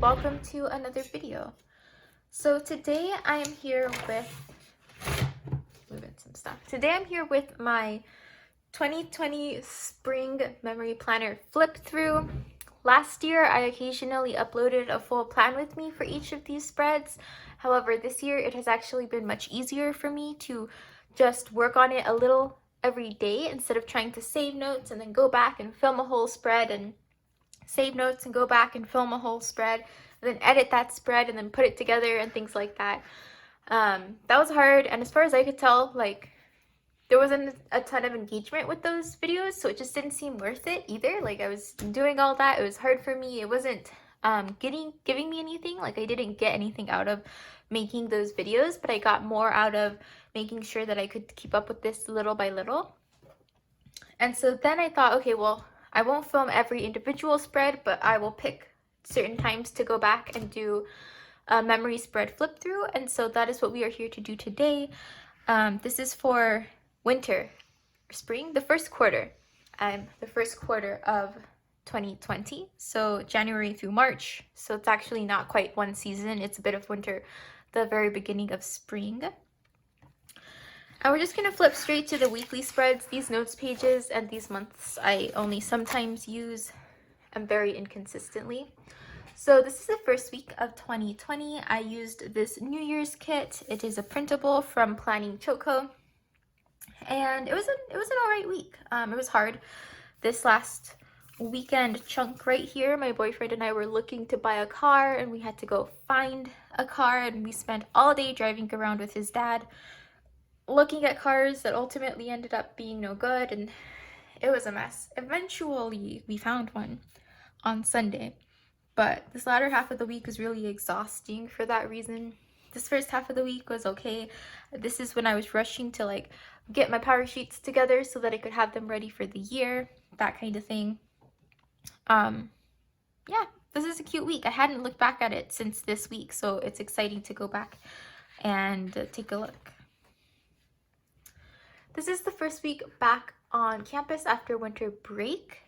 welcome to another video. So today I am here with my 2020 spring memory planner flip through. Last year I occasionally uploaded a full plan with me for each of these spreads. However, this year it has actually been much easier for me to just work on it a little every day instead of trying to save notes and then go back and film a whole spread and save notes and go back and film a whole spread and then edit that spread and then put it together and things like that. That was hard, and as far as I could tell, like, there wasn't a ton of engagement with those videos, so it just didn't seem worth it either. Like, I was doing all that, it was hard for me, it wasn't giving me anything. Like, I didn't get anything out of making those videos, but I got more out of making sure that I could keep up with this little by little. And so then I thought, okay, well, I won't film every individual spread, but I will pick certain times to go back and do a memory spread flip through. And so that is what we are here to do today. This is for winter, spring, the first quarter of 2020. So January through March. So it's actually not quite one season. It's a bit of winter, the very beginning of spring. And we're just going to flip straight to the weekly spreads. These notes pages and these months I only sometimes use and very inconsistently. So this is the first week of 2020. I used this New Year's kit. It is a printable from Planning Choco. And it was an alright week. It was hard. This last weekend chunk right here, my boyfriend and I were looking to buy a car, and we had to go find a car, and we spent all day driving around with his dad looking at cars that ultimately ended up being no good, and it was a mess. Eventually we found one on Sunday, but this latter half of the week was really exhausting for that reason. This first half of the week was okay. This is when I was rushing to like get my power sheets together so that I could have them ready for the year, that kind of thing. Yeah, this is a cute week. I hadn't looked back at it since this week, so it's exciting to go back and take a look. This is the first week back on campus after winter break.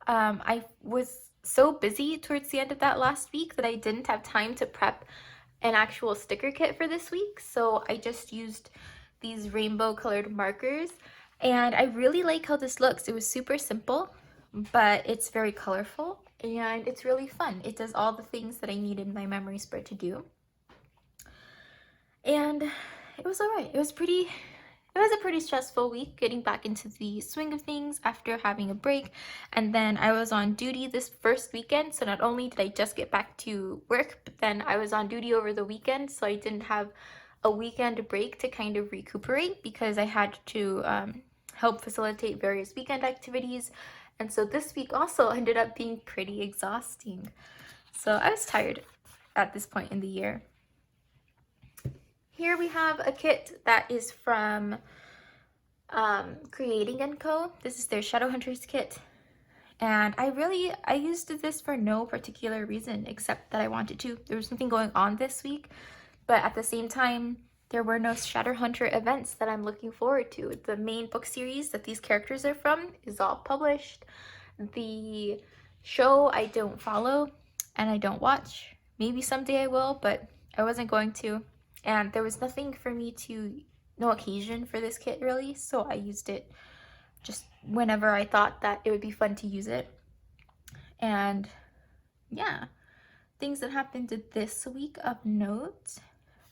I was so busy towards the end of that last week that I didn't have time to prep an actual sticker kit for this week, so I just used these rainbow colored markers, and I really like how this looks. It was super simple, but it's very colorful and it's really fun. It does all the things that I need in my memory spread to do, and it was alright. It was a pretty stressful week getting back into the swing of things after having a break, and then I was on duty this first weekend, so not only did I just get back to work, but then I was on duty over the weekend, so I didn't have a weekend break to kind of recuperate because I had to help facilitate various weekend activities, and so this week also ended up being pretty exhausting. So I was tired at this point in the year. Here we have a kit that is from Creating & Co. This is their Shadowhunters kit. And I used this for no particular reason except that I wanted to. There was something going on this week, but at the same time, there were no Shadowhunter events that I'm looking forward to. The main book series that these characters are from is all published. The show I don't follow and I don't watch. Maybe someday I will, but I wasn't going to. And there was no occasion for this kit really, so I used it just whenever I thought that it would be fun to use it. And yeah, things that happened this week of note.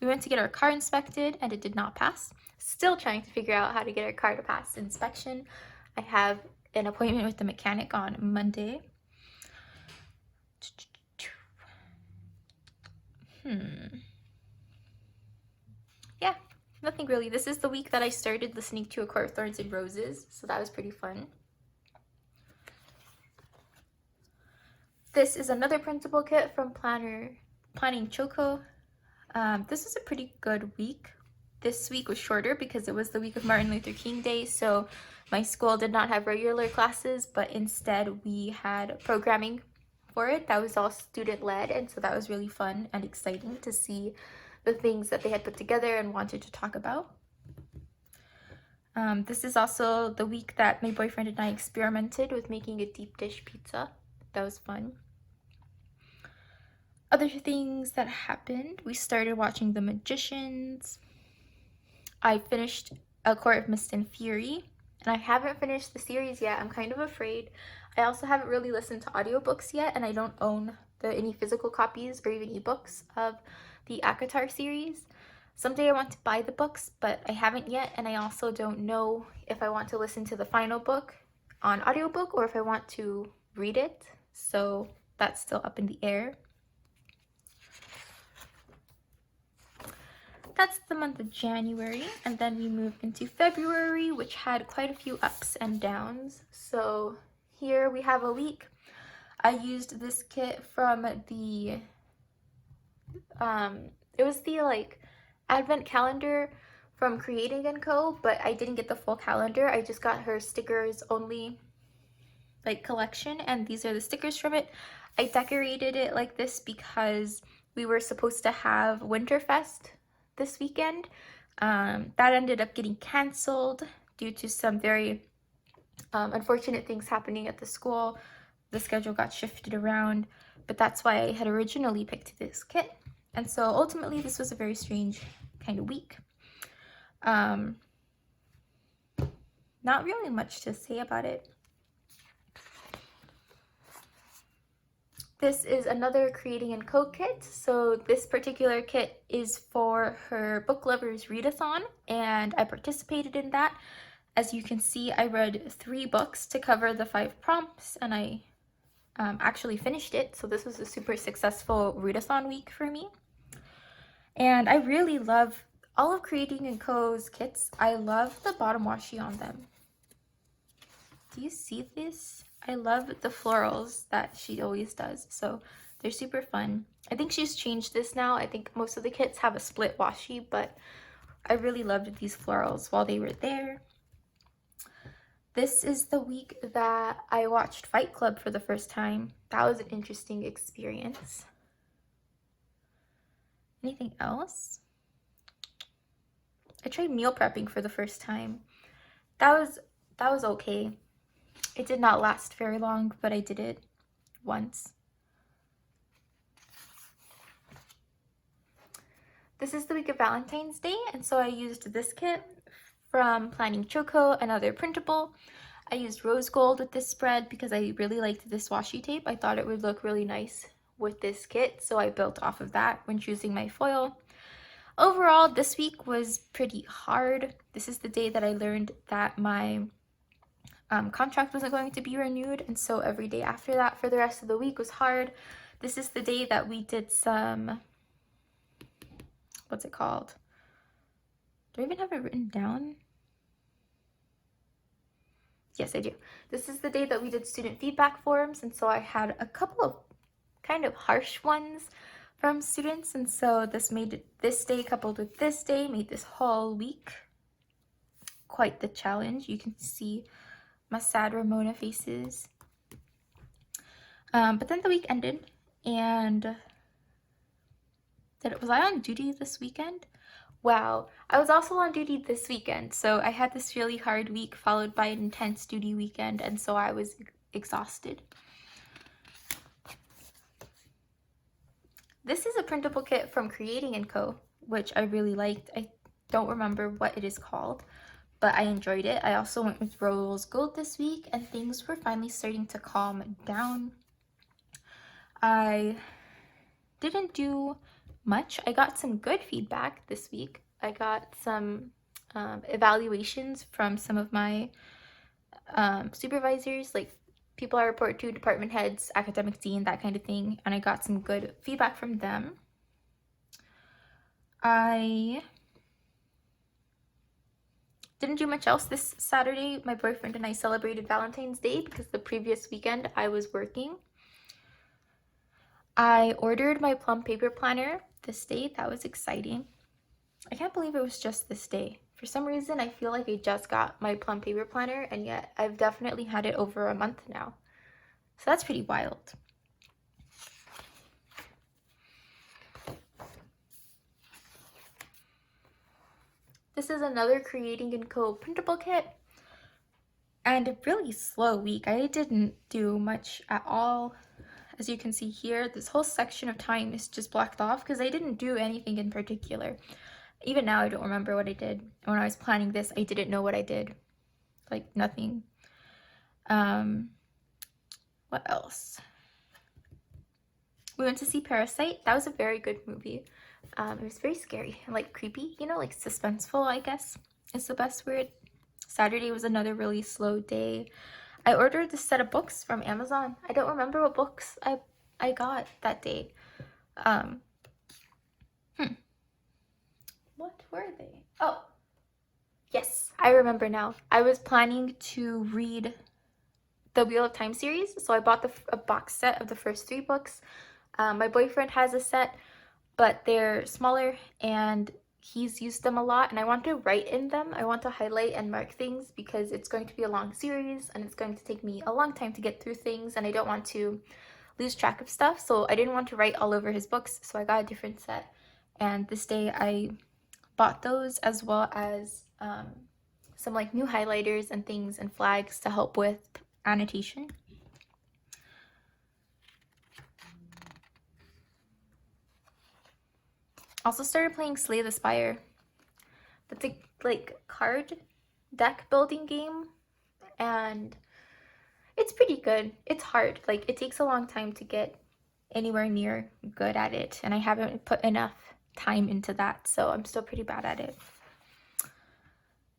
We went to get our car inspected and it did not pass. Still trying to figure out how to get our car to pass inspection. I have an appointment with the mechanic on Monday. Yeah, nothing really. This is the week that I started listening to A Court of Thorns and Roses, so that was pretty fun. This is another printable kit from Planning Choco. This was a pretty good week. This week was shorter because it was the week of Martin Luther King Day, so my school did not have regular classes, but instead we had programming for it. That was all student-led, and so that was really fun and exciting to see the things that they had put together and wanted to talk about. This is also the week that my boyfriend and I experimented with making a deep dish pizza. That was fun. Other things that happened, we started watching The Magicians. I finished A Court of Mist and Fury, and I haven't finished the series yet. I'm kind of afraid. I also haven't really listened to audiobooks yet, and I don't own any physical copies or even ebooks of the ACOTAR series. Someday I want to buy the books, but I haven't yet, and I also don't know if I want to listen to the final book on audiobook or if I want to read it, so that's still up in the air. That's the month of January, and then we move into February, which had quite a few ups and downs. So here we have a week. I used this kit from the it was the like advent calendar from Creating & Co, but I didn't get the full calendar. I just got her stickers only like collection, and these are the stickers from it. I decorated it like this because we were supposed to have Winterfest this weekend. That ended up getting canceled due to some very unfortunate things happening at the school. The schedule got shifted around, but that's why I had originally picked this kit. And so ultimately this was a very strange kind of week. Not really much to say about it. This is another Creating & Co kit. So this particular kit is for her Book Lovers Readathon, and I participated in that. As you can see, I read 3 books to cover the 5 prompts, and I actually finished it. So this was a super successful readathon week for me. And I really love all of Creating & Co.'s kits. I love the bottom washi on them. Do you see this? I love the florals that she always does, so they're super fun. I think she's changed this now. I think most of the kits have a split washi, but I really loved these florals while they were there. This is the week that I watched Fight Club for the first time. That was an interesting experience. Anything else? I tried meal prepping for the first time. That was okay. It did not last very long, but I did it once. This is the week of Valentine's Day, and so I used this kit from Planning Choco, another printable. I used rose gold with this spread because I really liked this washi tape. I thought it would look really nice with this kit, so I built off of that when choosing my foil. Overall, this week was pretty hard. This is the day that I learned that my contract wasn't going to be renewed, and so every day after that for the rest of the week was hard. This is the day that we did some, what's it called? Do I even have it written down? Yes, I do. This is the day that we did student feedback forums, and so I had a couple of kind of harsh ones from students, and so this made this day coupled with this day made this whole week quite the challenge. You can see my sad Ramona faces. But then the week ended, and was I on duty this weekend? Wow, I was also on duty this weekend, so I had this really hard week followed by an intense duty weekend, and so I was exhausted. This is a printable kit from Creating & Co, which I really liked. I don't remember what it is called, but I enjoyed it. I also went with rose gold this week, and things were finally starting to calm down. I didn't do much. I got some good feedback this week. I got some evaluations from some of my supervisors, like people I report to, department heads, academic dean, that kind of thing, and I got some good feedback from them. I didn't do much else this Saturday. My boyfriend and I celebrated Valentine's Day because the previous weekend I was working. I ordered my plum paper planner this day. That was exciting. I can't believe it was just this day. For some reason, I feel like I just got my plum paper planner, and yet I've definitely had it over a month now. So that's pretty wild. This is another Creating & Co printable kit, and a really slow week. I didn't do much at all. as you can see here, this whole section of time is just blocked off because I didn't do anything in particular. Even now, I don't remember what I did. When I was planning this, I didn't know what I did. Like, nothing. What else? We went to see Parasite. That was a very good movie. It was very scary and like creepy, you know, like suspenseful, I guess is the best word. Saturday was another really slow day. I ordered this set of books from Amazon. I don't remember what books I got that day. What were they? Oh, yes, I remember now. I was planning to read the Wheel of Time series, so I bought a box set of the first 3 books. My boyfriend has a set, but they're smaller and he's used them a lot, and I want to write in them. I want to highlight and mark things because it's going to be a long series and it's going to take me a long time to get through things, and I don't want to lose track of stuff, so I didn't want to write all over his books, so I got a different set. And this day I bought those, as well as some like new highlighters and things and flags to help with annotation. Also started playing Slay the Spire. That's a like card deck building game, and it's pretty good. It's hard. Like, it takes a long time to get anywhere near good at it, and I haven't put enough time into that, so I'm still pretty bad at it.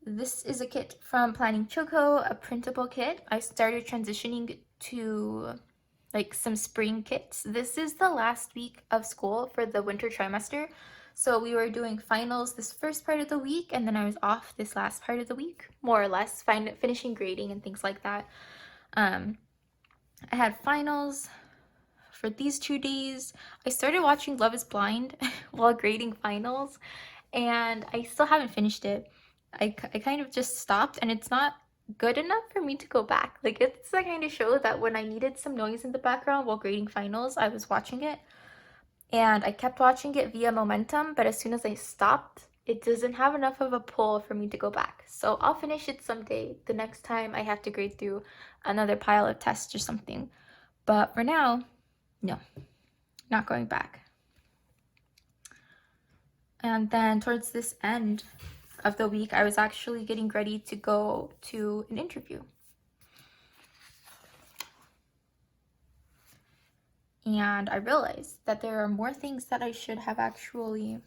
This is a kit from Planning Choco, a printable kit. I started transitioning to like some spring kits. This is the last week of school for the winter trimester. So we were doing finals this first part of the week, and then I was off this last part of the week, more or less, finishing grading and things like that. I had finals for these 2 days. I started watching Love is Blind while grading finals, and I still haven't finished it. I kind of just stopped, and it's not good enough for me to go back. Like, it's the kind of show that when I needed some noise in the background while grading finals, I was watching it. And I kept watching it via momentum, but as soon as I stopped, it doesn't have enough of a pull for me to go back. So I'll finish it someday, the next time I have to grade through another pile of tests or something. But for now, no, not going back. And then towards this end of the week, I was actually getting ready to go to an interview. And I realized that there are more things that I should have actually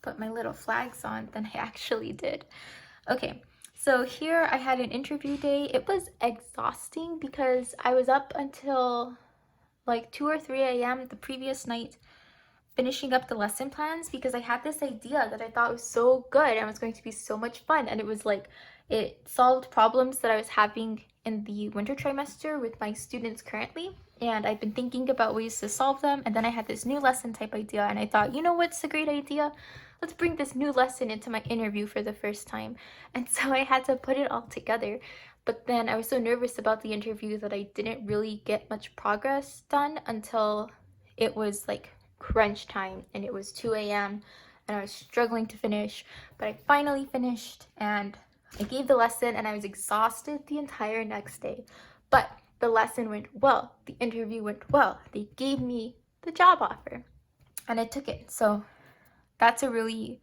put my little flags on than I actually did. Okay, so here I had an interview day. It was exhausting because I was up until like 2 or 3 a.m. the previous night finishing up the lesson plans because I had this idea that I thought was so good and was going to be so much fun, and it was like it solved problems that I was having in the winter trimester with my students currently, and I've been thinking about ways to solve them. And then I had this new lesson type idea, and I thought, you know what's a great idea? Let's bring this new lesson into my interview for the first time. And so I had to put it all together. But then I was so nervous about the interview that I didn't really get much progress done until it was like crunch time, and it was 2 a.m. and I was struggling to finish, but I finally finished, and I gave the lesson, and I was exhausted the entire next day. But the lesson went well, the interview went well, they gave me the job offer, and I took it. So that's a really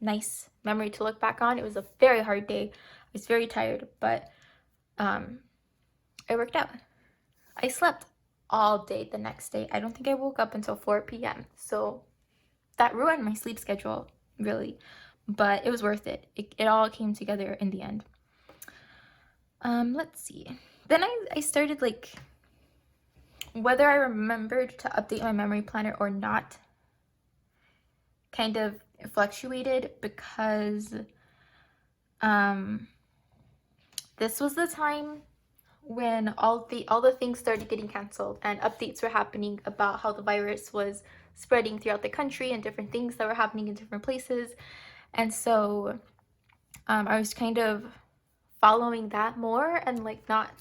nice memory to look back on. It was a very hard day. I was very tired, but it worked out. I slept all day the next day. I don't think I woke up until 4 p.m. So that ruined my sleep schedule, really. But it was worth it. It all came together in the end. Let's see. Then I started, like, whether I remembered to update my memory planner or not kind of fluctuated because this was the time when all the things started getting canceled and updates were happening about how the virus was spreading throughout the country and different things that were happening in different places. And so I was kind of following that more and like not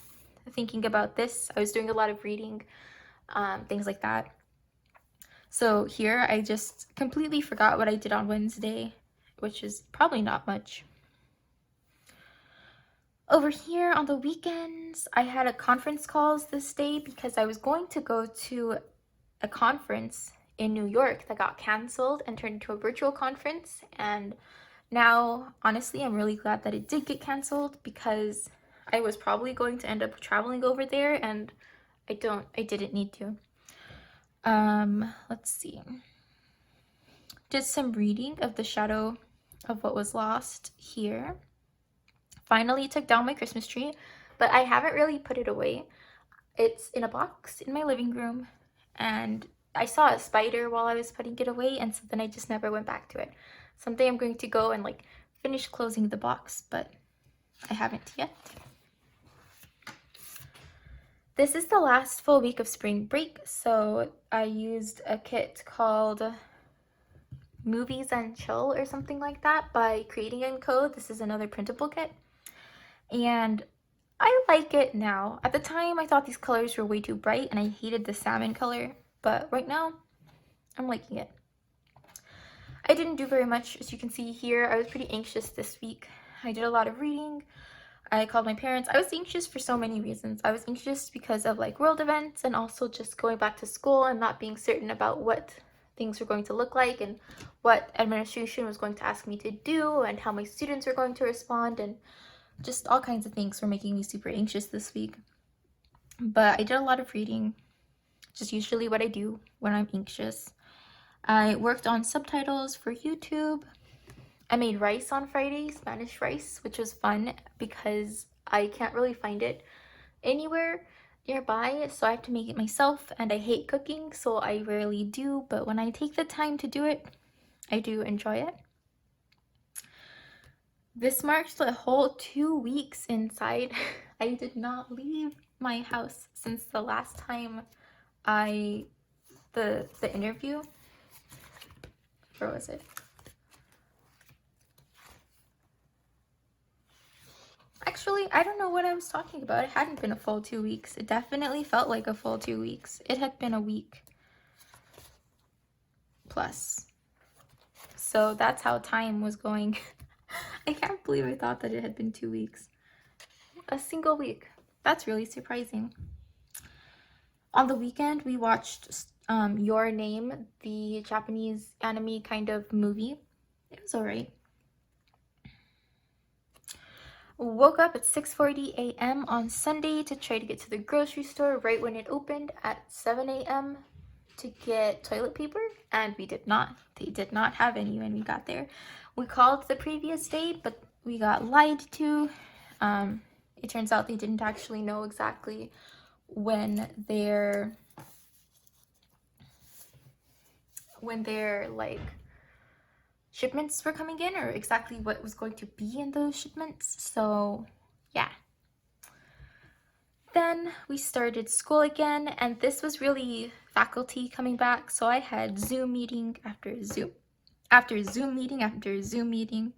thinking about this. I was doing a lot of reading, things like that. So here I just completely forgot what I did on Wednesday, which is probably not much. Over here on the weekends, I had a conference calls this day because I was going to go to a conference in New York that got canceled and turned into a virtual conference. And now, honestly, I'm really glad that it did get canceled because I was probably going to end up traveling over there and I didn't need to. Let's see. Did some reading of The Shadow of What Was Lost here. Finally took down my Christmas tree, but I haven't really put it away. It's in a box in my living room, and I saw a spider while I was putting it away, and so then I just never went back to it. Someday I'm going to go and like finish closing the box, but I haven't yet. This is the last full week of spring break, so I used a kit called Movies and Chill or something like that by Creating & Co. This is another printable kit, and I like it now. At the time, I thought these colors were way too bright and I hated the salmon color, but right now, I'm liking it. I didn't do very much, as you can see here. I was pretty anxious this week. I did a lot of reading. I called my parents. I was anxious for so many reasons. I was anxious because of like world events and also just going back to school and not being certain about what things were going to look like and what administration was going to ask me to do and how my students were going to respond, and just all kinds of things were making me super anxious this week. But I did a lot of reading, just usually what I do when I'm anxious. I worked on subtitles for YouTube. I made rice on Friday, Spanish rice, which was fun because I can't really find it anywhere nearby, so I have to make it myself, and I hate cooking, so I rarely do, but when I take the time to do it, I do enjoy it. This marks the whole 2 weeks inside. I did not leave my house since the last time the interview. Where was it? Actually, I don't know what I was talking about. It hadn't been a full 2 weeks. It definitely felt like a full 2 weeks. It had been a week plus. So that's how time was going. I can't believe I thought that it had been 2 weeks. A single week. That's really surprising. On the weekend, we watched Your Name, the Japanese anime kind of movie. It was alright. Woke up at 6:40 a.m. on Sunday to try to get to the grocery store right when it opened at 7 a.m. to get toilet paper, and we did not. They did not have any when we got there. We called the previous day, but we got lied to. It turns out they didn't actually know exactly when their like shipments were coming in, or exactly what was going to be in those shipments. So yeah. Then we started school again, and this was really faculty coming back, so I had Zoom meeting after Zoom meeting after Zoom meeting,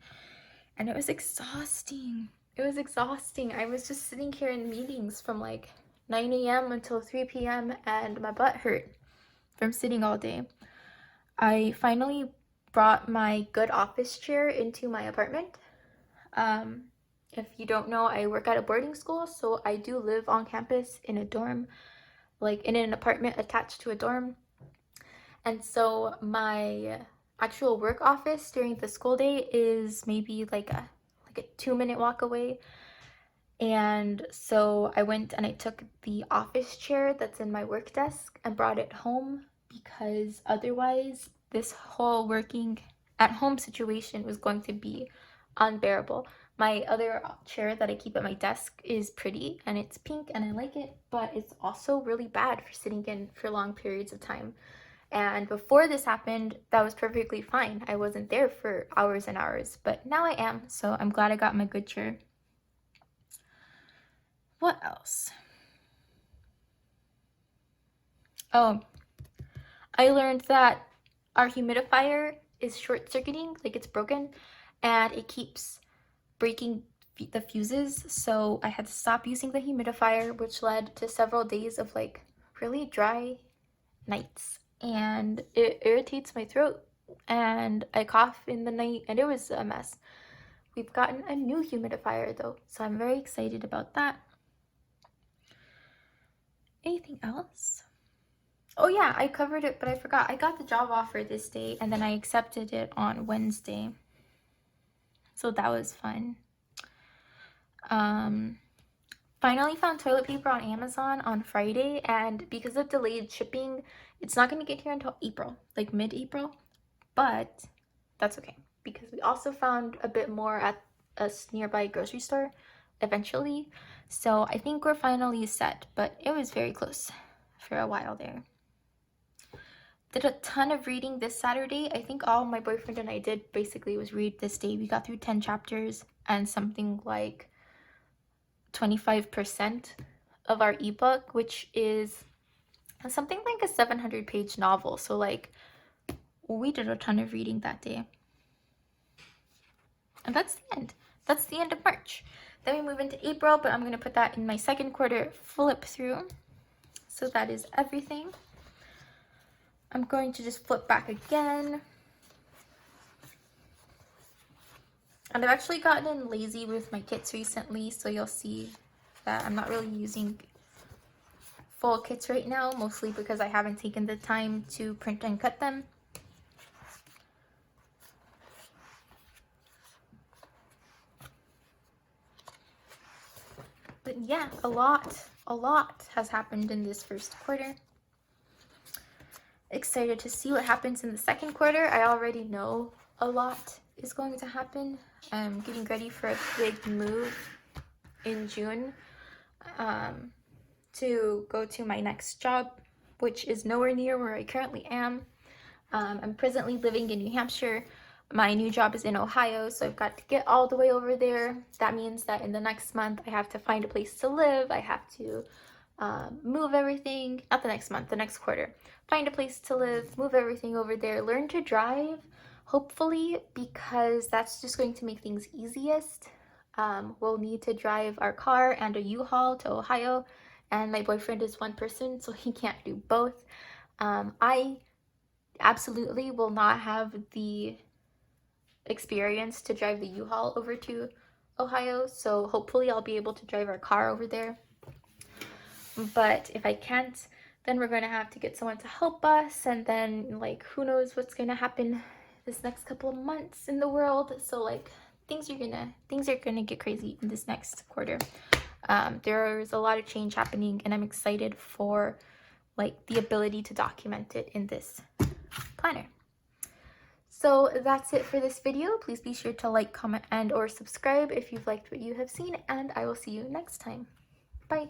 and it was exhausting. It was exhausting. I was just sitting here in meetings from like 9 a.m. until 3 p.m. and my butt hurt from sitting all day. I finally brought my good office chair into my apartment. If you don't know, I work at a boarding school, so I do live on campus in a dorm, like in an apartment attached to a dorm. And so my actual work office during the school day is maybe like a 2-minute walk away. And so I went and I took the office chair that's in my work desk and brought it home, because otherwise this whole working at home situation was going to be unbearable. My other chair that I keep at my desk is pretty and it's pink and I like it, but it's also really bad for sitting in for long periods of time. And before this happened, that was perfectly fine. I wasn't there for hours and hours, but now I am, so I'm glad I got my good chair. What else? Oh, I learned that our humidifier is short-circuiting, like it's broken, and it keeps breaking the fuses, so I had to stop using the humidifier, which led to several days of like really dry nights, and it irritates my throat and I cough in the night, and it was a mess. We've gotten a new humidifier though, so I'm very excited about that. Anything else? Oh yeah, I covered it, but I forgot. I got the job offer this day and then I accepted it on Wednesday. So that was fun. Finally found toilet paper on Amazon on Friday, and because of delayed shipping, it's not going to get here until April, like mid-April, but that's okay because we also found a bit more at a nearby grocery store eventually. So I think we're finally set, but it was very close for a while there. Did a ton of reading this Saturday. I think all my boyfriend and I did basically was read this day. We got through 10 chapters and something like 25% of our ebook, which is something like a 700-page novel. So like we did a ton of reading that day. And that's the end. That's the end of March. Then we move into April, but I'm going to put that in my second quarter flip through. So that is everything. I'm going to just flip back again. And I've actually gotten lazy with my kits recently, so you'll see that I'm not really using full kits right now, mostly because I haven't taken the time to print and cut them. But yeah, a lot has happened in this first quarter. Excited to see what happens in the second quarter. I already know a lot is going to happen. I'm getting ready for a big move in June to go to my next job, which is nowhere near where I currently am. I'm presently living in New Hampshire. My new job is in Ohio, so I've got to get all the way over there. That means that in the next month I have to find a place to live. I have to move everything, not the next month, the next quarter. Find a place to live, move everything over there, learn to drive, hopefully, because that's just going to make things easiest. We'll need to drive our car and a U-Haul to Ohio, and my boyfriend is one person, so he can't do both. I absolutely will not have the experience to drive the U-Haul over to Ohio, so hopefully I'll be able to drive our car over there. But if I can't, then we're going to have to get someone to help us, and then like who knows what's going to happen this next couple of months in the world. So like things are gonna get crazy in this next quarter. There's a lot of change happening, and I'm excited for like the ability to document it in this planner. So that's it for this video. Please be sure to like, comment, and or subscribe if you've liked what you have seen, and I will see you next time. Bye.